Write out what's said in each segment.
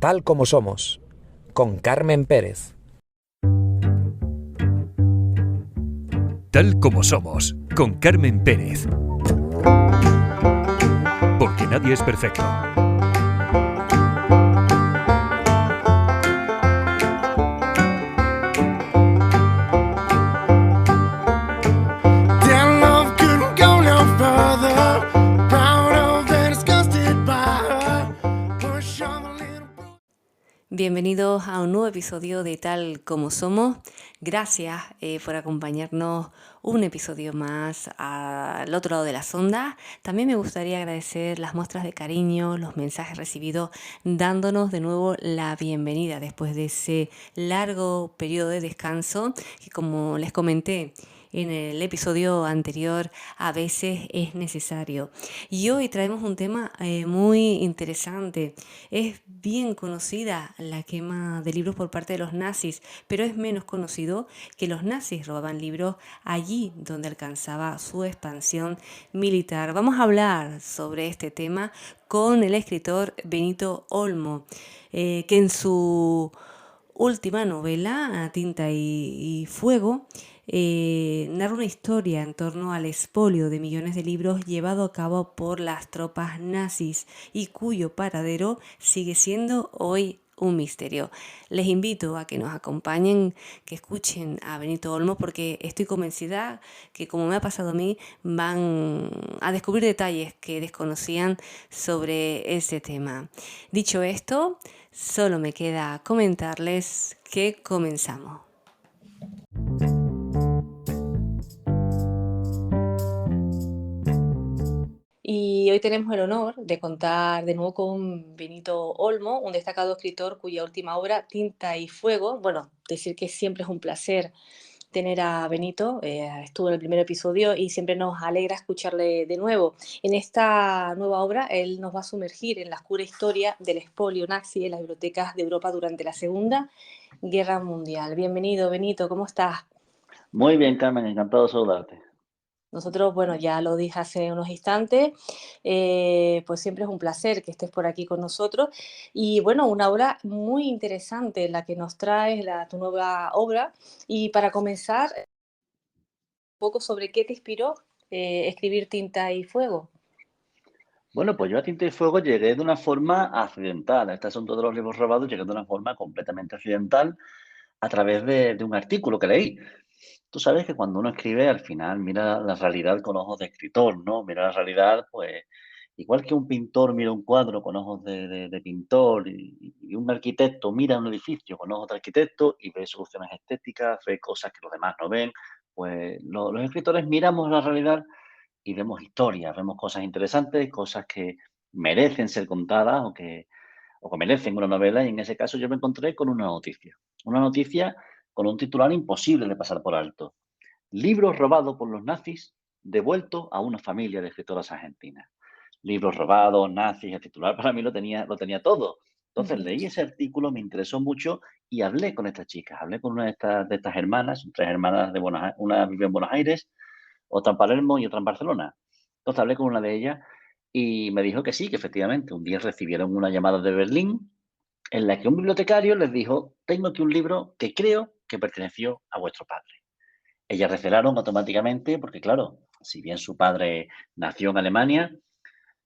Tal como somos, con Carmen Pérez. Tal como somos, con Carmen Pérez. Porque nadie es perfecto. Bienvenidos a un nuevo episodio de Tal como Somos. Gracias por acompañarnos un episodio más al otro lado de las ondas. También me gustaría agradecer las muestras de cariño, los mensajes recibidos, dándonos de nuevo la bienvenida después de ese largo periodo de descanso que, como les comenté en el episodio anterior, a veces es necesario. Y hoy traemos un tema muy interesante. Es bien conocida la quema de libros por parte de los nazis, pero es menos conocido que los nazis robaban libros allí donde alcanzaba su expansión militar. Vamos a hablar sobre este tema con el escritor Benito Olmo, que en su última novela, A Tinta y Fuego, narra una historia en torno al expolio de millones de libros llevado a cabo por las tropas nazis y cuyo paradero sigue siendo hoy un misterio. Les invito a que nos acompañen, que escuchen a Benito Olmo, porque estoy convencida que, como me ha pasado a mí, van a descubrir detalles que desconocían sobre ese tema. Dicho esto, solo me queda comentarles que comenzamos. Y hoy tenemos el honor de contar de nuevo con Benito Olmo, un destacado escritor cuya última obra, Tinta y Fuego, bueno, decir que siempre es un placer tener a Benito, estuvo en el primer episodio y siempre nos alegra escucharle de nuevo. En esta nueva obra, él nos va a sumergir en la oscura historia del expolio nazi en las bibliotecas de Europa durante la Segunda Guerra Mundial. Bienvenido, Benito, ¿cómo estás? Muy bien, Carmen, encantado de saludarte. Nosotros, bueno, ya lo dije hace unos instantes, pues siempre es un placer que estés por aquí con nosotros. Y bueno, una obra muy interesante la que nos traes, tu nueva obra. Y para comenzar, un poco sobre qué te inspiró escribir Tinta y Fuego. Bueno, pues yo a Tinta y Fuego llegué de una forma accidental. A este asunto de los libros robados llegué de una forma completamente accidental a través de un artículo que leí. Tú sabes que cuando uno escribe, al final mira la realidad con ojos de escritor, ¿no? Mira la realidad, pues, igual que un pintor mira un cuadro con ojos de pintor y un arquitecto mira un edificio con ojos de arquitecto y ve soluciones estéticas, ve cosas que los demás no ven, pues los escritores miramos la realidad y vemos historias, vemos cosas interesantes, cosas que merecen ser contadas o que merecen una novela, y en ese caso yo me encontré con una noticia con un titular imposible de pasar por alto. Libros robados por los nazis, devueltos a una familia de escritoras argentinas. Libros robados, nazis, el titular para mí lo tenía todo. Entonces Ujú. leí ese artículo, me interesó mucho y hablé con estas chicas, hablé con una de estas hermanas, son tres hermanas de Buenos Aires, una vive en Buenos Aires, otra en Palermo y otra en Barcelona. Entonces hablé con una de ellas y me dijo que sí, que efectivamente un día recibieron una llamada de Berlín en la que un bibliotecario les dijo: tengo aquí un libro que creo que perteneció a vuestro padre. Ellas recelaron automáticamente porque, claro, si bien su padre nació en Alemania,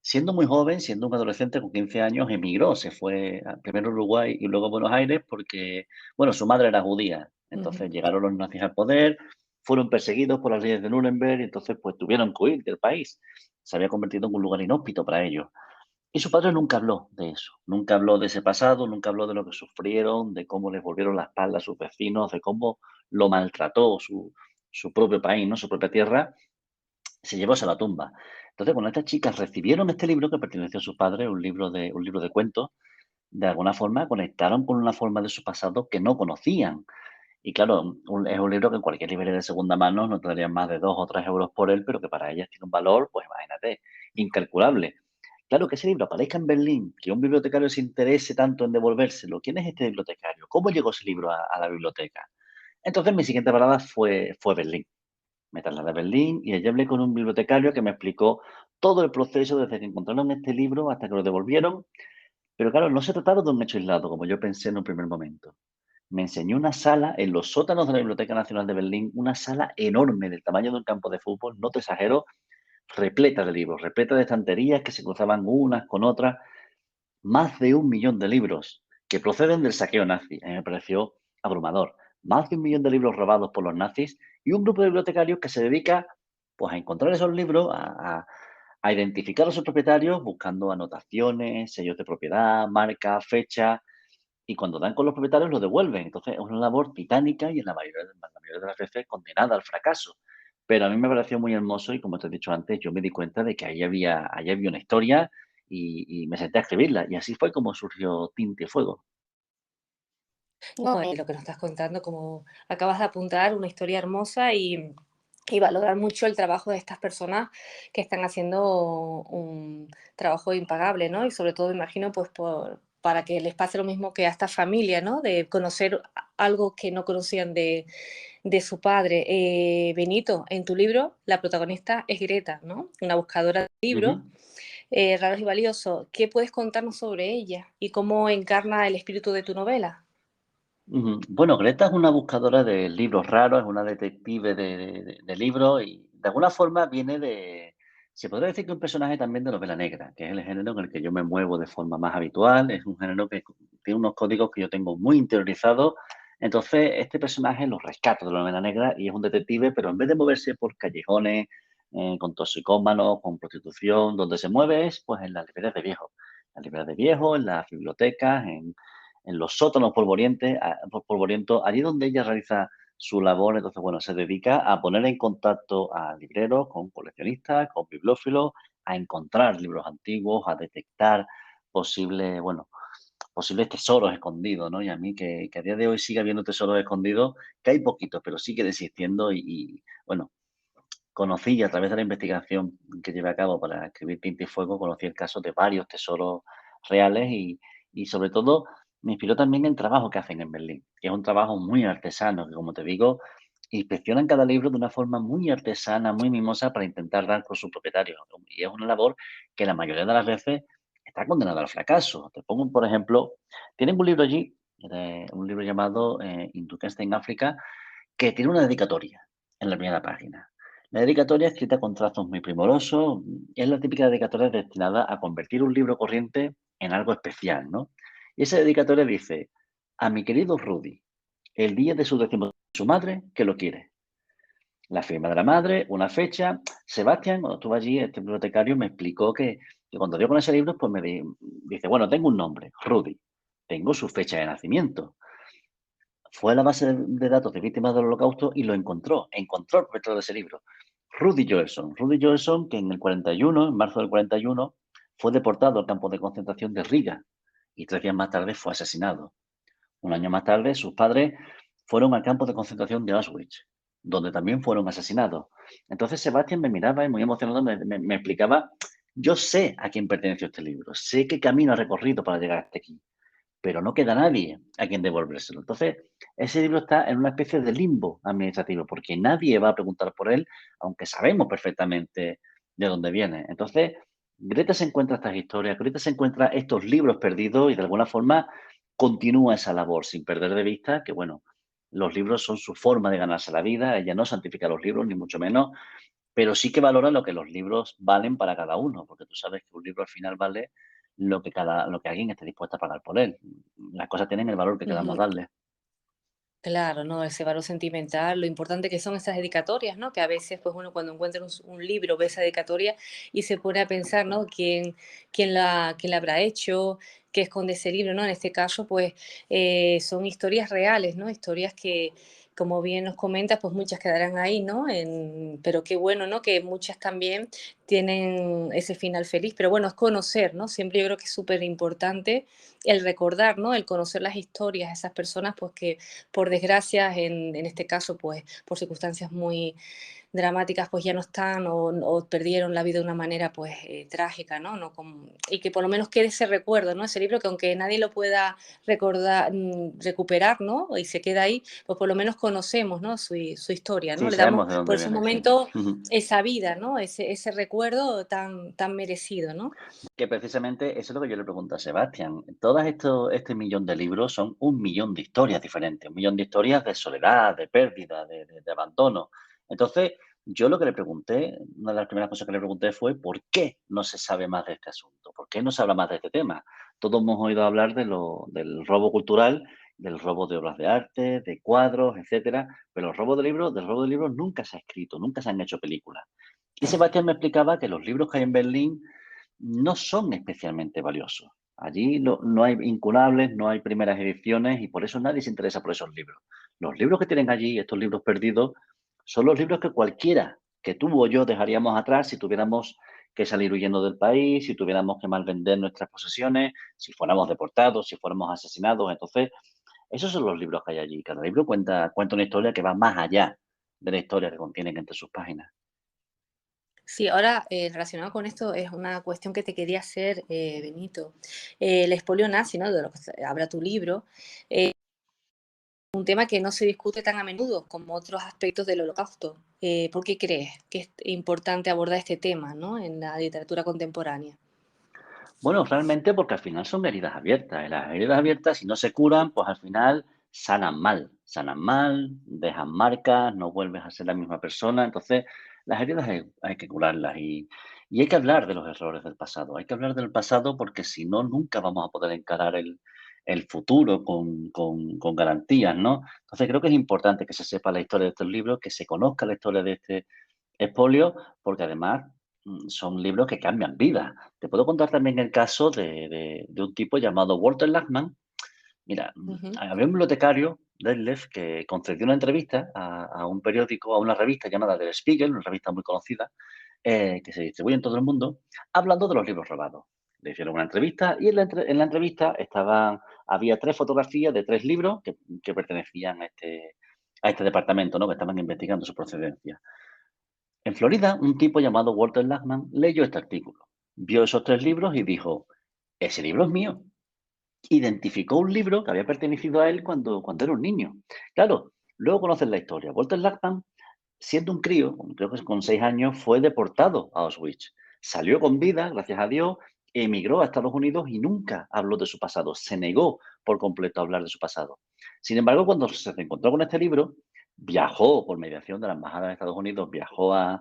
siendo muy joven, siendo un adolescente con 15 años, emigró, se fue primero a Uruguay y luego a Buenos Aires porque, bueno, su madre era judía. Ujú. Entonces llegaron los nazis al poder, fueron perseguidos por las leyes de Nuremberg y entonces pues tuvieron que huir del país. Se había convertido en un lugar inhóspito para ellos. Y su padre nunca habló de eso, nunca habló de ese pasado, nunca habló de lo que sufrieron, de cómo les volvieron la espalda a sus vecinos, de cómo lo maltrató su propio país, ¿no? Su propia tierra, se llevó a la tumba. Entonces, cuando estas chicas recibieron este libro que perteneció a su padre, un libro de cuentos, de alguna forma conectaron con una forma de su pasado que no conocían. Y claro, es un libro que en cualquier librería de segunda mano no te darían más de 2 o 3 euros por él, pero que para ellas tiene un valor, pues imagínate, incalculable. Claro, que ese libro aparezca en Berlín, que un bibliotecario se interese tanto en devolvérselo. ¿Quién es este bibliotecario? ¿Cómo llegó ese libro a la biblioteca? Entonces, mi siguiente parada fue Berlín. Me trasladé a Berlín y allí hablé con un bibliotecario que me explicó todo el proceso desde que encontraron este libro hasta que lo devolvieron, Pero claro, no se trataba de un hecho aislado, como yo pensé en un primer momento. Me enseñó una sala en los sótanos de la Biblioteca Nacional de Berlín, una sala enorme del tamaño de un campo de fútbol, no te exagero, repleta de libros, repleta de estanterías que se cruzaban unas con otras, más de 1 millón de libros que proceden del saqueo nazi. A mí me pareció abrumador. Más de 1 millón de libros robados por los nazis y un grupo de bibliotecarios que se dedica pues, a encontrar esos libros, a identificar a sus propietarios buscando anotaciones, sellos de propiedad, marcas, fechas, y cuando dan con los propietarios lo devuelven. Entonces es una labor titánica y en la mayoría de las veces condenada al fracaso. Pero a mí me pareció muy hermoso y como te he dicho antes, yo me di cuenta de que ahí había una historia y me senté a escribirla. Y así fue como surgió Tinte y Fuego. No, lo que nos estás contando, como acabas de apuntar, una historia hermosa y valorar mucho el trabajo de estas personas que están haciendo un trabajo impagable, ¿no? Y sobre todo, imagino, pues para que les pase lo mismo que a esta familia, ¿no? De conocer algo que no conocían de su padre. Benito, en tu libro, la protagonista es Greta, ¿no? Una buscadora de libros Ujú. raros y valiosos. ¿Qué puedes contarnos sobre ella y cómo encarna el espíritu de tu novela? Ujú. Bueno, Greta es una buscadora de libros raros, es una detective de libros y de alguna forma viene de, se podría decir que un personaje también de novela negra, que es el género en el que yo me muevo de forma más habitual, es un género que tiene unos códigos que yo tengo muy interiorizados, entonces este personaje lo rescato de la novela negra y es un detective, pero en vez de moverse por callejones, con toxicómanos, con prostitución, donde se mueve es pues en las librerías de viejos, en las bibliotecas, en los sótanos polvorientos, allí donde ella realiza su labor. Entonces, bueno, se dedica a poner en contacto a libreros con coleccionistas, con bibliófilos, a encontrar libros antiguos, a detectar posibles, bueno, posibles tesoros escondidos, ¿no? Y a mí que a día de hoy siga habiendo tesoros escondidos, que hay poquitos, pero sigue existiendo bueno, conocí a través de la investigación que llevé a cabo para escribir Tinta y Fuego, conocí el caso de varios tesoros reales y sobre todo me inspiró también el trabajo que hacen en Berlín, que es un trabajo muy artesano, que como te digo, inspeccionan cada libro de una forma muy artesana, muy mimosa para intentar dar con su propietario. Y es una labor que la mayoría de las veces está condenada al fracaso. Te pongo, por ejemplo, tienen un libro allí, un libro llamado Induquesta en África, que tiene una dedicatoria en la primera página. La dedicatoria, escrita con trazos muy primorosos, es la típica dedicatoria destinada a convertir un libro corriente en algo especial, ¿no? Y esa dedicatoria dice: a mi querido Rudy, el día de su su madre, que lo quiere. La firma de la madre, una fecha. Sebastián, cuando estuvo allí, este bibliotecario me explicó que cuando dio con ese libro, pues dice, bueno, tengo un nombre, Rudy, tengo su fecha de nacimiento. Fue a la base de datos de víctimas del Holocausto y lo encontró el propietario de ese libro. Rudy Joelson, que en el 41, en marzo del 41, fue deportado al campo de concentración de Riga y 3 días más tarde fue asesinado. Un año más tarde, sus padres fueron al campo de concentración de Auschwitz, donde también fueron asesinados. Entonces Sebastián me miraba y muy emocionado me explicaba, yo sé a quién perteneció este libro, sé qué camino ha recorrido para llegar hasta aquí, pero no queda nadie a quien devolvérselo. Entonces, ese libro está en una especie de limbo administrativo, porque nadie va a preguntar por él, aunque sabemos perfectamente de dónde viene. Entonces, Greta se encuentra estas historias, Greta se encuentra estos libros perdidos y de alguna forma continúa esa labor sin perder de vista que, bueno, los libros son su forma de ganarse la vida, ella no santifica los libros, ni mucho menos, pero sí que valora lo que los libros valen para cada uno, porque tú sabes que un libro al final vale lo que alguien esté dispuesto a pagar por él. Las cosas tienen el valor que queramos Ujú. darle. Claro, ¿no? Ese valor sentimental, lo importante que son esas dedicatorias, ¿no? Que a veces, pues uno cuando encuentra un libro, ve esa dedicatoria y se pone a pensar, ¿no? ¿Quién la habrá hecho? ¿Qué esconde ese libro, ¿no? En este caso, pues son historias reales, ¿no? Historias que, como bien nos comentas, pues muchas quedarán ahí, ¿no? Pero qué bueno, ¿no? Que muchas también tienen ese final feliz. Pero bueno, es conocer, ¿no? Siempre yo creo que es súper importante el recordar, ¿no? El conocer las historias de esas personas, pues que por desgracia, en este caso, pues por circunstancias muy dramáticas pues ya no están o perdieron la vida de una manera pues trágica, ¿no? Y que por lo menos quede ese recuerdo, ¿no? Ese libro que aunque nadie lo pueda recordar, recuperar, ¿no? Y se queda ahí, pues por lo menos conocemos, ¿no? Su historia, ¿no? Sí, Le damos sabemos de por dónde esos viene, sí. momentos Ujú. esa vida, ¿no? Ese recuerdo tan merecido, ¿no? Que precisamente eso es lo que yo le pregunto a Sebastián. Este millón de libros son un millón de historias diferentes, un millón de historias de soledad, de pérdida, de abandono. Entonces, yo lo que le pregunté, una de las primeras cosas que le pregunté fue ¿por qué no se sabe más de este asunto? ¿Por qué no se habla más de este tema? Todos hemos oído hablar del robo cultural, del robo de obras de arte, de cuadros, etcétera, pero del robo de libros nunca se ha escrito, nunca se han hecho películas. Y Sebastián me explicaba que los libros que hay en Berlín no son especialmente valiosos. Allí no hay incurables, no hay primeras ediciones y por eso nadie se interesa por esos libros. Los libros que tienen allí, estos libros perdidos, son los libros que cualquiera, que tú o yo dejaríamos atrás si tuviéramos que salir huyendo del país, si tuviéramos que malvender nuestras posesiones, si fuéramos deportados, si fuéramos asesinados. Entonces, esos son los libros que hay allí. Cada libro cuenta una historia que va más allá de la historia que contienen entre sus páginas. Sí, ahora relacionado con esto es una cuestión que te quería hacer, Benito. El expolio nazi, ¿no? De lo que habla tu libro, un tema que no se discute tan a menudo como otros aspectos del Holocausto. ¿Por qué crees que es importante abordar este tema, ¿no? En la literatura contemporánea? Bueno, realmente porque al final son heridas abiertas. Y las heridas abiertas, si no se curan, pues al final sanan mal, dejan marcas, no vuelves a ser la misma persona. Entonces, las heridas hay que curarlas y hay que hablar de los errores del pasado. Hay que hablar del pasado porque si no, nunca vamos a poder encarar el futuro con garantías, ¿no? Entonces, creo que es importante que se sepa la historia de estos libros, que se conozca la historia de este expolio, porque además son libros que cambian vidas. Te puedo contar también el caso de un tipo llamado Walter Lachman. Mira, Ujú. había un bibliotecario, Detlef, que concedió una entrevista a un periódico, a una revista llamada Der Spiegel, una revista muy conocida, que se distribuye en todo el mundo, hablando de los libros robados. Le hicieron una entrevista y en la entrevista había 3 fotografías de 3 libros que pertenecían a este departamento, ¿no? Que estaban investigando su procedencia. En Florida, un tipo llamado Walter Lachman leyó este artículo, vio esos 3 libros y dijo, ese libro es mío. Identificó un libro que había pertenecido a él cuando era un niño. Claro, luego conoces la historia. Walter Lachman, siendo un crío, creo que con 6 años, fue deportado a Auschwitz. Salió con vida, gracias a Dios, emigró a Estados Unidos y nunca habló de su pasado. Se negó por completo a hablar de su pasado. Sin embargo, cuando se encontró con este libro, viajó por mediación de la Embajada de Estados Unidos, viajó a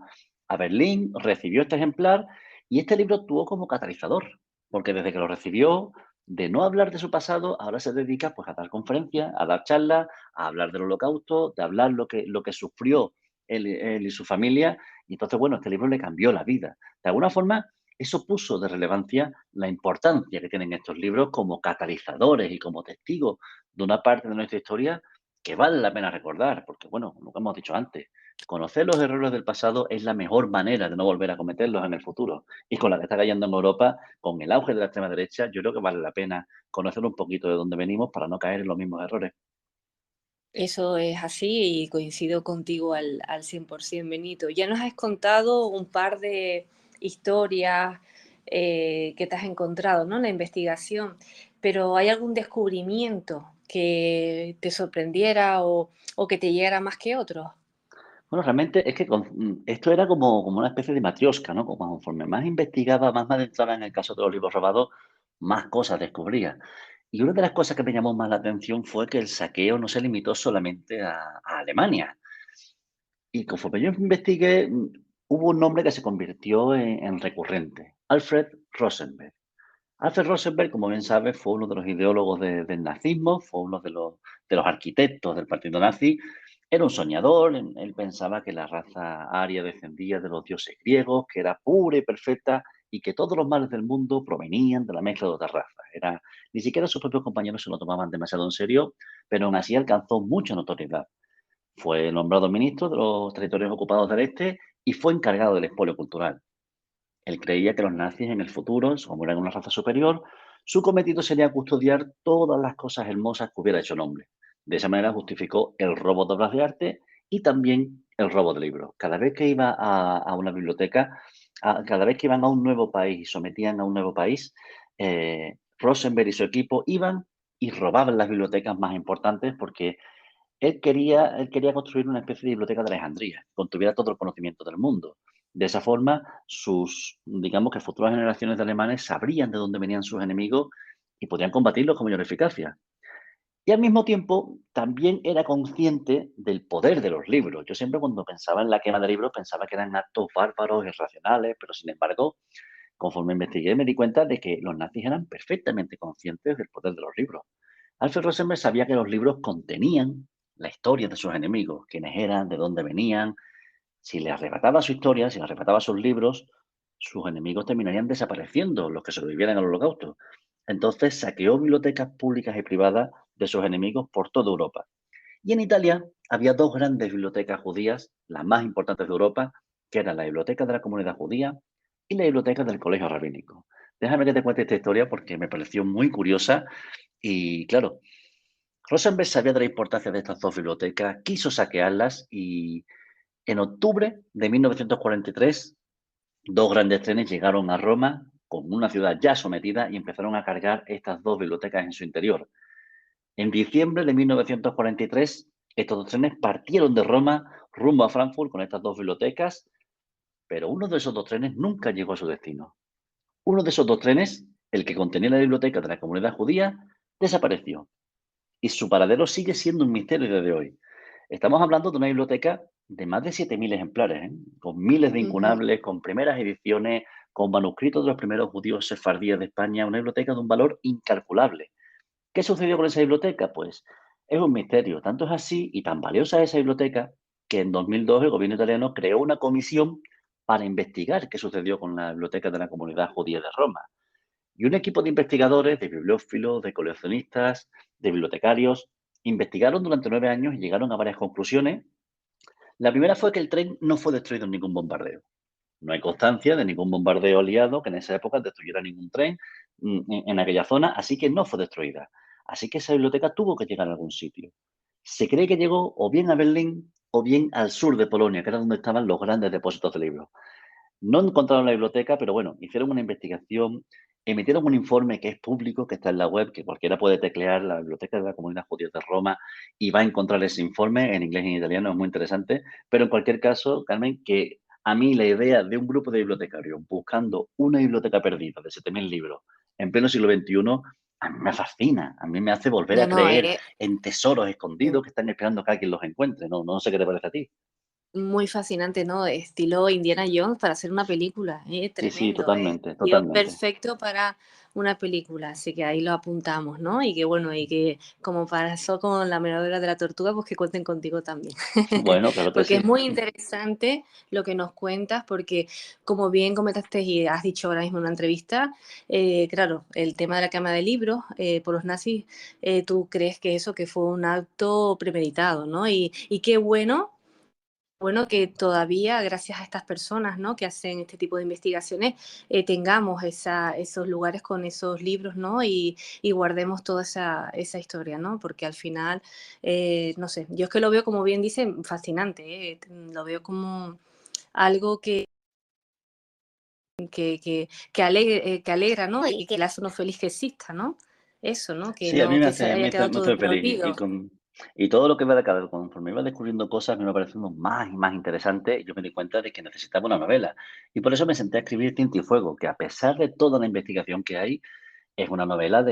Berlín, recibió este ejemplar y este libro actuó como catalizador, porque desde que lo recibió, de no hablar de su pasado, ahora se dedica pues, a dar conferencias, a dar charlas, a hablar del holocausto, de hablar lo que sufrió él y su familia. Y entonces, bueno, este libro le cambió la vida. De alguna forma, eso puso de relevancia la importancia que tienen estos libros como catalizadores y como testigos de una parte de nuestra historia que vale la pena recordar, porque, bueno, lo que hemos dicho antes, conocer los errores del pasado es la mejor manera de no volver a cometerlos en el futuro. Y con la que está cayendo en Europa, con el auge de la extrema derecha, yo creo que vale la pena conocer un poquito de dónde venimos para no caer en los mismos errores. Eso es así y coincido contigo al 100%, Benito. Ya nos has contado un par de historias que te has encontrado, ¿no? En la investigación, pero ¿hay algún descubrimiento que te sorprendiera o que te llegara más que otros? Bueno, realmente es que esto era como una especie de matrioska, ¿no? Como conforme más investigaba, más me adentraba en el caso de los libros robados, más cosas descubría. Y una de las cosas que me llamó más la atención fue que el saqueo no se limitó solamente a Alemania. Y conforme yo investigué, hubo un nombre que se convirtió en recurrente, Alfred Rosenberg. Alfred Rosenberg, como bien sabes, fue uno de los ideólogos del nazismo, fue uno de los arquitectos del partido nazi. Era un soñador, él pensaba que la raza aria descendía de los dioses griegos, que era pura y perfecta y que todos los males del mundo provenían de la mezcla de otras razas. Ni siquiera sus propios compañeros se lo tomaban demasiado en serio, pero aún así alcanzó mucha notoriedad. Fue nombrado ministro de los territorios ocupados del Este y fue encargado del expolio cultural. Él creía que los nazis en el futuro, como eran una raza superior, su cometido sería custodiar todas las cosas hermosas que hubiera hecho el hombre. De esa manera justificó el robo de obras de arte y también el robo de libros. Cada vez que iba a una biblioteca, cada vez que iban a un nuevo país y sometían a un nuevo país, Rosenberg y su equipo iban y robaban las bibliotecas más importantes porque él quería construir una especie de biblioteca de Alejandría, que contuviera todo el conocimiento del mundo. De esa forma, digamos que futuras generaciones de alemanes sabrían de dónde venían sus enemigos y podían combatirlos con mayor eficacia. Y al mismo tiempo, también era consciente del poder de los libros. Yo siempre cuando pensaba en la quema de libros pensaba que eran actos bárbaros, irracionales, pero sin embargo, conforme investigué me di cuenta de que los nazis eran perfectamente conscientes del poder de los libros. Alfred Rosenberg sabía que los libros contenían la historia de sus enemigos, quiénes eran, de dónde venían. Si le arrebataba su historia, si le arrebataba sus libros, sus enemigos terminarían desapareciendo, los que sobrevivieran al holocausto. Entonces saqueó bibliotecas públicas y privadas de sus enemigos por toda Europa. Y en Italia había dos grandes bibliotecas judías, las más importantes de Europa, que eran la Biblioteca de la Comunidad Judía y la Biblioteca del Colegio Rabínico. Déjame que te cuente esta historia porque me pareció muy curiosa y, claro, Rosenberg sabía de la importancia de estas dos bibliotecas, quiso saquearlas y en octubre de 1943 dos grandes trenes llegaron a Roma con una ciudad ya sometida y empezaron a cargar estas dos bibliotecas en su interior. En diciembre de 1943, estos dos trenes partieron de Roma rumbo a Frankfurt con estas dos bibliotecas, pero uno de esos dos trenes nunca llegó a su destino. Uno de esos dos trenes, el que contenía la biblioteca de la comunidad judía, desapareció y su paradero sigue siendo un misterio desde hoy. Estamos hablando de una biblioteca de más de 7.000 ejemplares, con miles de Ujú. incunables, con primeras ediciones, con manuscritos de los primeros judíos sefardíes de España, una biblioteca de un valor incalculable. ¿Qué sucedió con esa biblioteca? Pues es un misterio. Tanto es así y tan valiosa es esa biblioteca que en 2002 el gobierno italiano creó una comisión para investigar qué sucedió con la biblioteca de la comunidad judía de Roma. Y un equipo de investigadores, de bibliófilos, de coleccionistas, de bibliotecarios, investigaron durante 9 años y llegaron a varias conclusiones. La primera fue que el tren no fue destruido en ningún bombardeo. No hay constancia de ningún bombardeo aliado que en esa época destruyera ningún tren en aquella zona, así que no fue destruida. Así que esa biblioteca tuvo que llegar a algún sitio. Se cree que llegó o bien a Berlín o bien al sur de Polonia, que era donde estaban los grandes depósitos de libros. No encontraron la biblioteca, pero bueno, hicieron una investigación, emitieron un informe que es público, que está en la web, que cualquiera puede teclear la Biblioteca de la Comunidad Judía de Roma y va a encontrar ese informe en inglés y en italiano, es muy interesante. Pero en cualquier caso, Carmen, que a mí la idea de un grupo de bibliotecarios buscando una biblioteca perdida de 7.000 libros en pleno siglo XXI, a mí me fascina, a mí me hace volver No, a no, creer en tesoros escondidos que están esperando que alguien los encuentre. No, no sé qué te parece a ti. muy fascinante, ¿no? Estilo Indiana Jones para hacer una película, Sí, sí, tremendo, totalmente, guión totalmente. perfecto para una película, así que ahí lo apuntamos, ¿no? Y que bueno, y que como pasó con La Menor de la Tortuga, pues que cuenten contigo también. Bueno, claro que Porque es sí. muy interesante lo que nos cuentas, porque como bien comentaste y has dicho ahora mismo en una entrevista, claro, el tema de la quema de libros por los nazis, tú crees que eso que fue un acto premeditado, ¿no? Y qué bueno que todavía, gracias a estas personas, ¿no? Que hacen este tipo de investigaciones, tengamos esos lugares con esos libros, ¿no? Y guardemos toda esa historia, ¿no? Porque al final, no sé, yo es que lo veo, como bien dicen, fascinante, lo veo como algo que alegra, ¿no? Y que le hace uno feliz que exista, ¿no? Eso, ¿no? Que Sí, a mí no me que se hace, haya quedado me todo hace en el feliz. olvido. Y todo lo que va de cada conforme iba descubriendo cosas, me iba pareciendo más y más interesante. Y yo me di cuenta de que necesitaba una novela. Y por eso me senté a escribir Tinta y Fuego, que a pesar de toda la investigación que hay, es una novela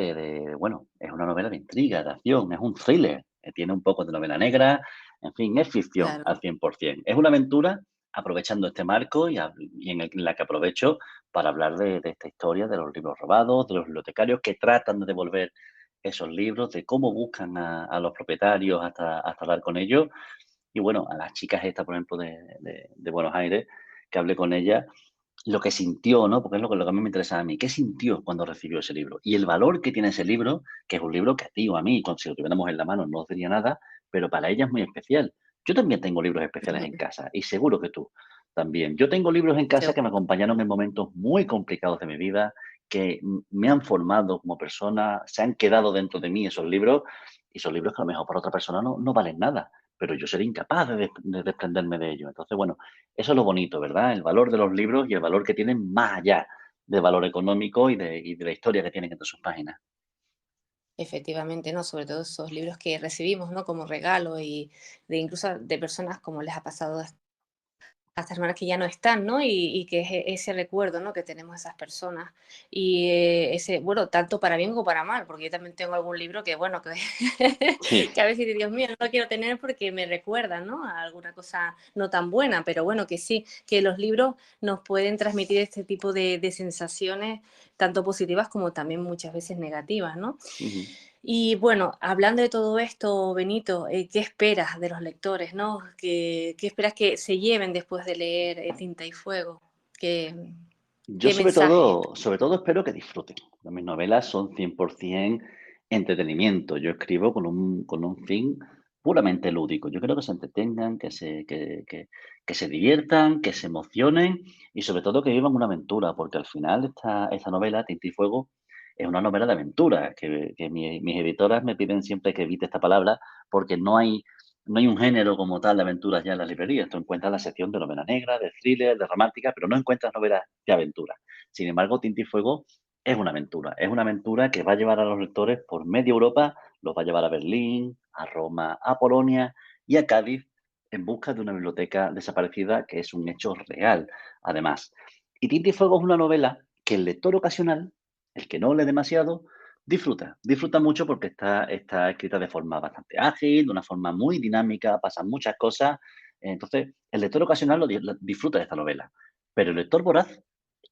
bueno, es una novela de intriga, de acción, es un thriller. Tiene un poco de novela negra, en fin, es ficción Claro. al 100%. Es una aventura aprovechando este marco en la que aprovecho para hablar de esta historia, de los libros robados, de los bibliotecarios que tratan de devolver esos libros, de cómo buscan a los propietarios hasta dar con ellos. Y bueno, a las chicas estas, por ejemplo, de Buenos Aires, que hablé con ella, lo que sintió, ¿no? Porque es lo que a mí me interesaba a mí. ¿Qué sintió cuando recibió ese libro? Y el valor que tiene ese libro, que es un libro que a ti o a mí, si lo tuviéramos en la mano, no nos diría nada, pero para ella es muy especial. Yo también tengo libros especiales en Ujú. casa y seguro que tú también. Yo tengo libros en casa que me acompañaron en momentos muy complicados de mi vida, que me han formado como persona, se han quedado dentro de mí esos libros, y son libros que a lo mejor para otra persona no valen nada, pero yo seré incapaz de desprenderme de ello. Entonces, bueno, eso es lo bonito, ¿verdad? El valor de los libros y el valor que tienen más allá del valor económico y de la historia que tienen entre sus páginas. Efectivamente, ¿no? Sobre todo esos libros que recibimos, ¿no? Como regalo y de incluso de personas como les ha pasado a estas hermanas que ya no están, ¿no? Y que es ese recuerdo, ¿no? Que tenemos esas personas. Y ese, bueno, tanto para bien como para mal, porque yo también tengo algún libro que, bueno, que, Sí. que a veces, Dios mío, no lo quiero tener porque me recuerda, ¿no? A alguna cosa no tan buena, pero bueno, que sí, que los libros nos pueden transmitir este tipo de sensaciones, tanto positivas como también muchas veces negativas, ¿no? Ujú. Y bueno, hablando de todo esto, Benito, ¿qué esperas de los lectores, no? ¿Qué esperas que se lleven después de leer Tinta y Fuego? ¿Qué, Yo qué mensaje? sobre todo espero que disfruten. Mis novelas son 100% entretenimiento. Yo escribo con un fin puramente lúdico. Yo creo que se entretengan, que se diviertan, que se emocionen y sobre todo que vivan una aventura, porque al final esta novela, Tinta y Fuego, es una novela de aventura, que mis editoras me piden siempre que evite esta palabra porque no hay un género como tal de aventuras ya en las librerías. Tú encuentras la sección de novela negra, de thriller, de romántica, pero no encuentras novelas de aventura. Sin embargo, Tinta y Fuego es una aventura. Es una aventura que va a llevar a los lectores por media Europa, los va a llevar a Berlín, a Roma, a Polonia y a Cádiz en busca de una biblioteca desaparecida que es un hecho real, además. Y Tinta y Fuego es una novela que el lector ocasional, el que no lee demasiado, disfruta mucho porque está escrita de forma bastante ágil, de una forma muy dinámica, pasan muchas cosas. Entonces, el lector ocasional lo disfruta de esta novela, pero el lector voraz,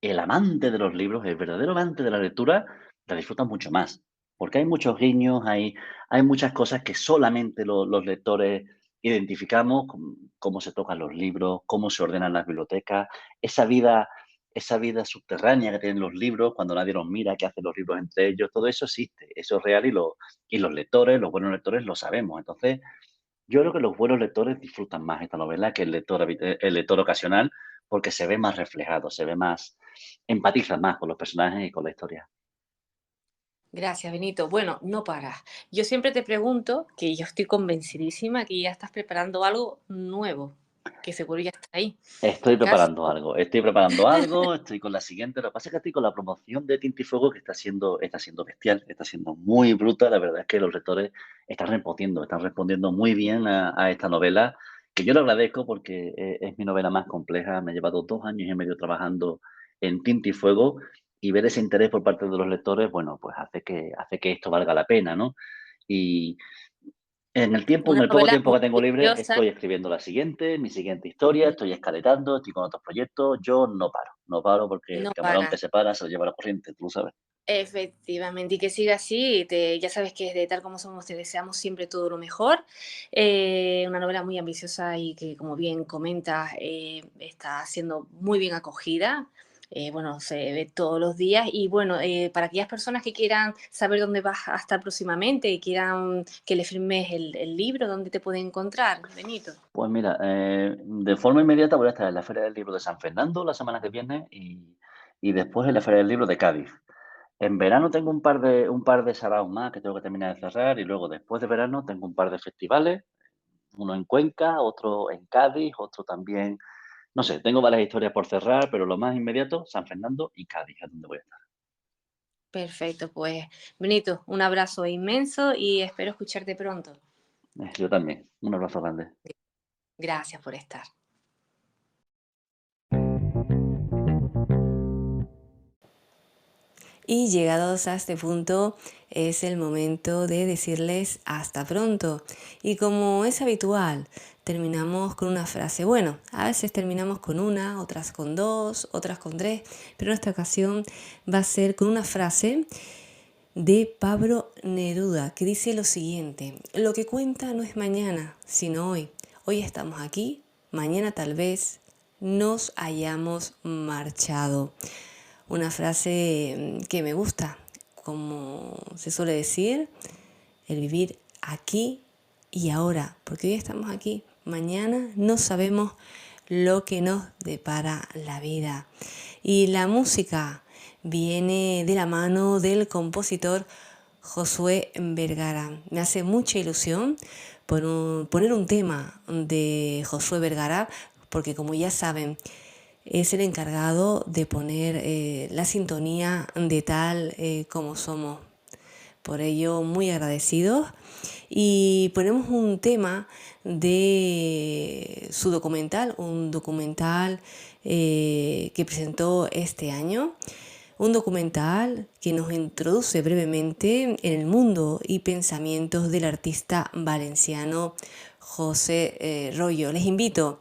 el amante de los libros, el verdadero amante de la lectura, la disfruta mucho más, porque hay muchos guiños, hay muchas cosas que solamente los lectores identificamos, cómo se tocan los libros, cómo se ordenan las bibliotecas, esa vida esa vida subterránea que tienen los libros, cuando nadie los mira, qué hacen los libros entre ellos, todo eso existe, eso es real y los lectores, los buenos lectores lo sabemos. Entonces, yo creo que los buenos lectores disfrutan más esta novela que el lector ocasional, porque se ve más reflejado, empatiza más con los personajes y con la historia. Gracias, Benito. Bueno, no paras. Yo siempre te pregunto, que yo estoy convencidísima que ya estás preparando algo nuevo, que seguro ya está ahí. ¿Acaso? Estoy preparando algo, estoy con la siguiente. Lo que pasa es que estoy con la promoción de Tinta y Fuego que está siendo bestial, está siendo muy bruta. La verdad es que los lectores están respondiendo muy bien a esta novela, que yo lo agradezco porque es mi novela más compleja. Me he llevado 2 años y medio trabajando en Tinta y Fuego y ver ese interés por parte de los lectores, bueno, pues hace que esto valga la pena, ¿no? Y, en Una el poco novela tiempo muy que tengo libre, ambiciosa. estoy escribiendo mi siguiente historia, estoy escaletando, estoy con otros proyectos, yo no paro porque el No camarón para. que se para se lo lleva la corriente, tú lo sabes. Efectivamente, y que siga así. Ya sabes que desde Tal como somos te deseamos siempre todo lo mejor. Una novela muy ambiciosa y que, como bien comentas, está siendo muy bien acogida. Bueno, se ve todos los días. Y bueno, para aquellas personas que quieran saber dónde vas a estar próximamente y quieran que le firmes el libro, ¿dónde te pueden encontrar, Benito? Pues mira, de forma inmediata voy a estar en la Feria del Libro de San Fernando la semana que viene y después en la Feria del Libro de Cádiz. En verano tengo un par de saraos más que tengo que terminar de cerrar y luego después de verano tengo un par de festivales, uno en Cuenca, otro en Cádiz, otro también. No sé, tengo varias historias por cerrar, pero lo más inmediato, San Fernando y Cádiz, es donde voy a estar. Perfecto, pues Benito, un abrazo inmenso y espero escucharte pronto. Yo también. Un abrazo grande. Gracias por estar. Y llegados a este punto es el momento de decirles hasta pronto. Y como es habitual, terminamos con una frase. Bueno, a veces terminamos con una, otras con dos, otras con tres, pero en esta ocasión va a ser con una frase de Pablo Neruda que dice lo siguiente: lo que cuenta no es mañana, sino hoy. Hoy estamos aquí, mañana tal vez nos hayamos marchado. Una frase que me gusta, como se suele decir, el vivir aquí y ahora, porque hoy estamos aquí, mañana no sabemos lo que nos depara la vida. Y la música viene de la mano del compositor Josué Vergara. Me hace mucha ilusión poner un tema de Josué Vergara, porque como ya saben, es el encargado de poner la sintonía de Tal como Somos. Por ello, muy agradecidos. Y ponemos un tema de su documental, un documental que presentó este año. Un documental que nos introduce brevemente en el mundo y pensamientos del artista valenciano José Rollo. Les invito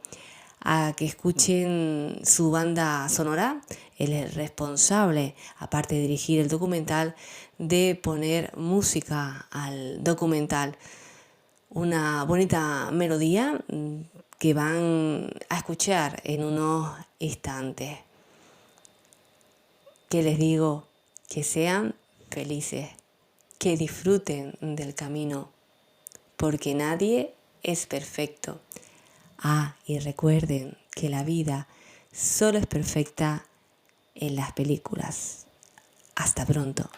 a que escuchen su banda sonora. Él es el responsable, aparte de dirigir el documental, de poner música al documental. Una bonita melodía que van a escuchar en unos instantes. ¿Qué les digo? Que sean felices, que disfruten del camino, porque nadie es perfecto. Y recuerden que la vida solo es perfecta en las películas. Hasta pronto.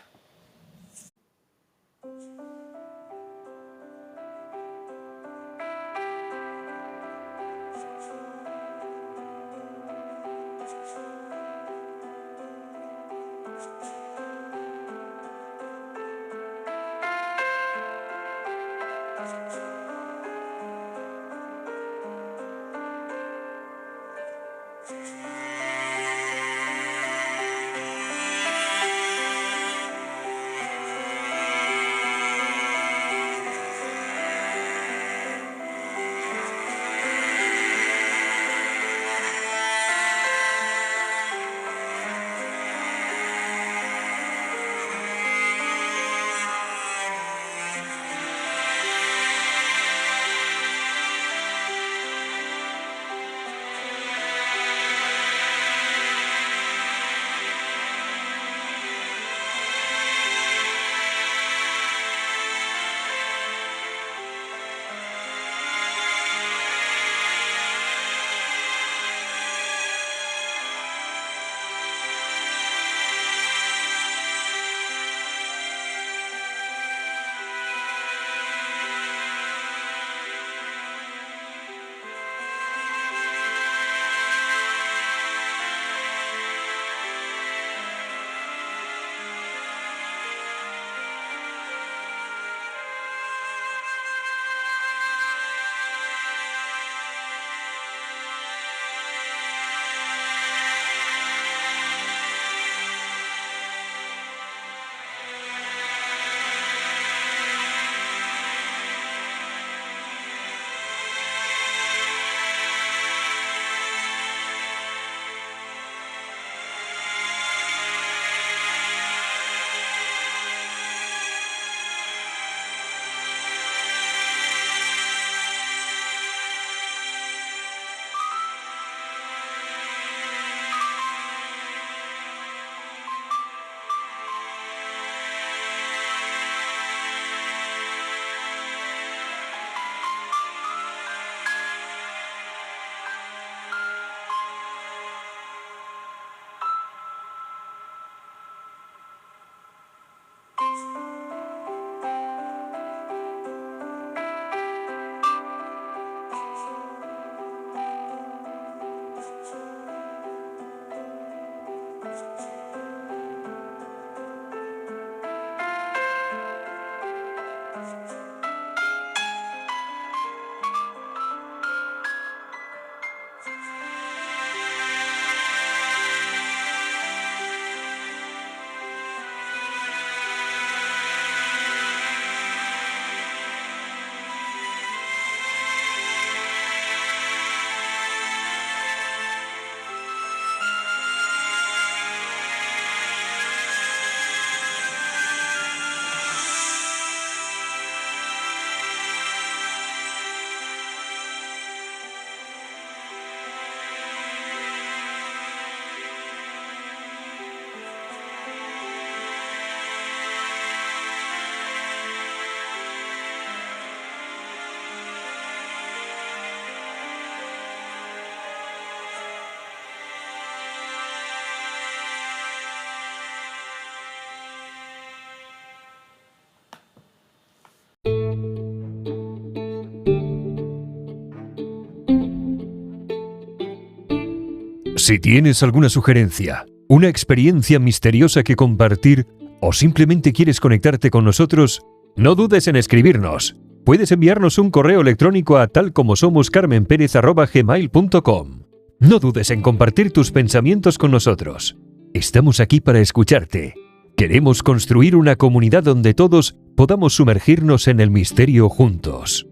Si tienes alguna sugerencia, una experiencia misteriosa que compartir o simplemente quieres conectarte con nosotros, no dudes en escribirnos. Puedes enviarnos un correo electrónico a talcomosomoscarmenperez@gmail.com. No dudes en compartir tus pensamientos con nosotros. Estamos aquí para escucharte. Queremos construir una comunidad donde todos podamos sumergirnos en el misterio juntos.